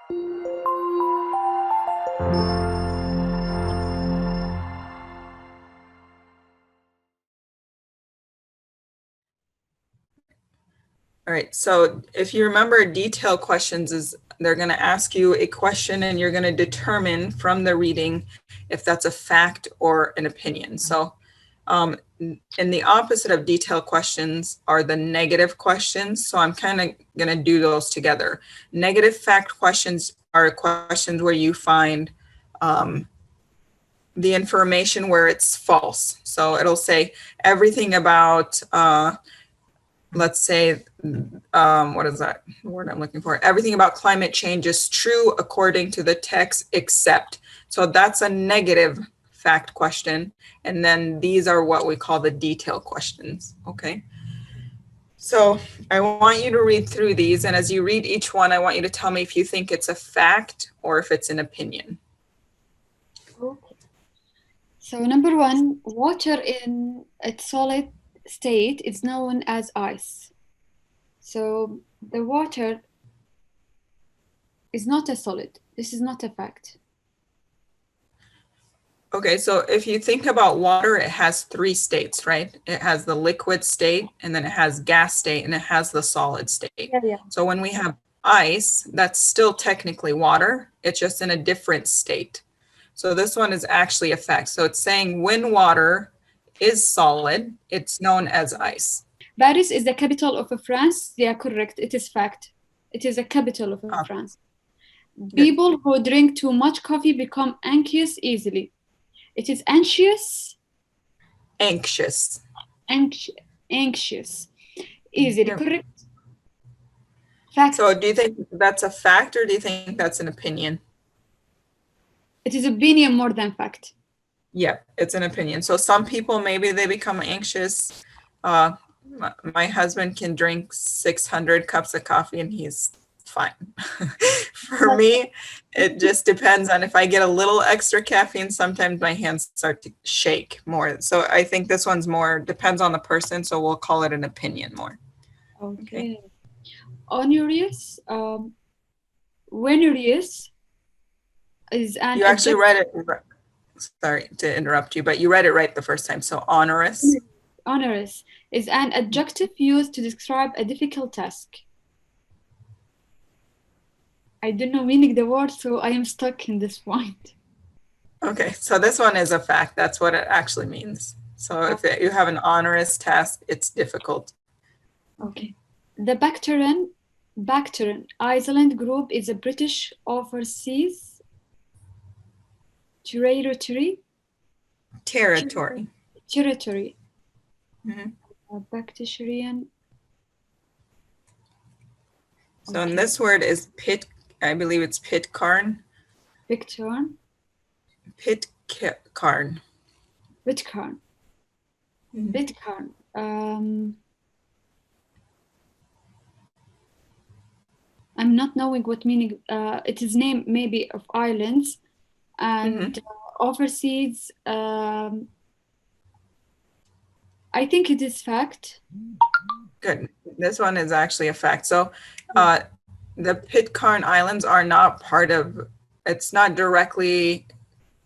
All right, so if you remember, detailed questions is they're going to ask you a question and you're going to determine from the reading if that's a fact or an opinion. So and the opposite of detailed questions are the negative questions. So I'm kind of going to do those together. Negative fact questions are questions where you find the information where it's false. So it'll say everything about, let's say, what is that word I'm looking for? Everything about climate change is true according to the text, except. So that's a negative fact question. And then these are what we call the detail questions, okay? So I want you to read through these. And as you read each one, I want you to tell me if you think it's a fact or if it's an opinion. Okay. So number one, water in its solid state is known as ice. So the water is not a solid. This is not a fact. Okay, so if you think about water, it has three states, right? It has the liquid state, and then it has gas state, and it has the solid state. Yeah. So when we have ice, that's still technically water. It's just in a different state. So this one is actually a fact. So it's saying when water is solid, it's known as ice. Paris is the capital of France. Yeah, correct. It is fact. It is the capital of France. People who drink too much coffee become anxious easily. It is anxious. Anxious. Anxious. Easily, correct? Fact. So do you think that's a fact or do you think that's an opinion? It is opinion more than fact. Yeah, it's an opinion. So some people, maybe they become anxious. My husband can drink 600 cups of coffee and he's fine. For me, it just depends on if I get a little extra caffeine, sometimes my hands start to shake more. So I think this one's more, depends on the person. So we'll call it an opinion more. Okay. Onerous, onerous is an... You actually read it, sorry to interrupt you, but you read it right the first time. So onerous. Onerous is an adjective used to describe a difficult task. I don't know meaning the word, so I am stuck in this point. Okay, so this one is a fact. That's what it actually means. So if you have an onerous task, it's difficult. Okay. The Bactrian Island group is a British overseas territory. Mm-hmm. Bactrian. So and this word is pit. I believe it's Pitcairn. Pitcairn. Pitcairn. Pitcairn. Mm-hmm. Pitcairn. I'm not knowing what meaning. It is name maybe of islands and overseas. I think it is fact. Good. This one is actually a fact. So the Pitcairn Islands are not part of, it's not directly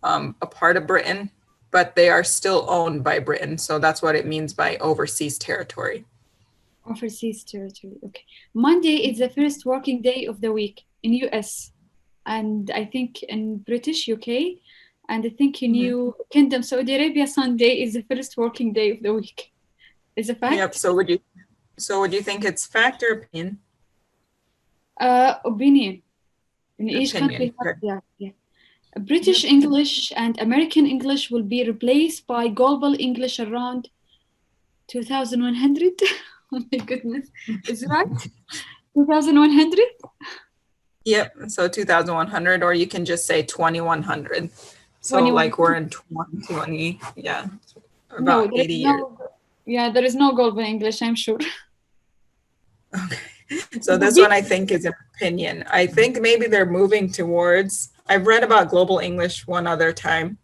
a part of Britain, but they are still owned by Britain. So that's what it means by overseas territory. Overseas territory, okay. Monday is the first working day of the week in US, and I think in British UK, and I think in New Kingdom, Saudi Arabia, Sunday is the first working day of the week. Is a fact? Yep. So would you think it's fact or opinion? Opinion. In each country, yeah. British English and American English will be replaced by global English around 2100. Oh my goodness, is it right? 2100? Yep, so 2100, or you can just say 2100. So 2100. like we're in 2020, yeah, about 80 years. Yeah, there is no global English, I'm sure. Okay, so this one I think is an opinion. I think maybe they're moving towards, I've read about global English one other time.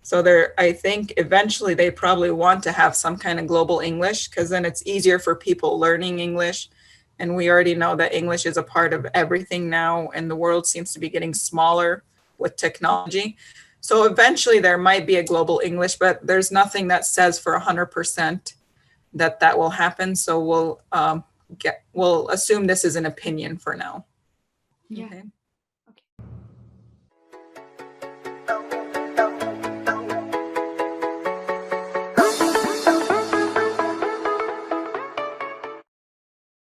So I think eventually they probably want to have some kind of global English because then it's easier for people learning English And we already know that English is a part of everything now, and the world seems to be getting smaller with technology. So eventually there might be a global English, but there's nothing that says for 100% that that will happen. So we'll assume this is an opinion for now. Yeah. Okay.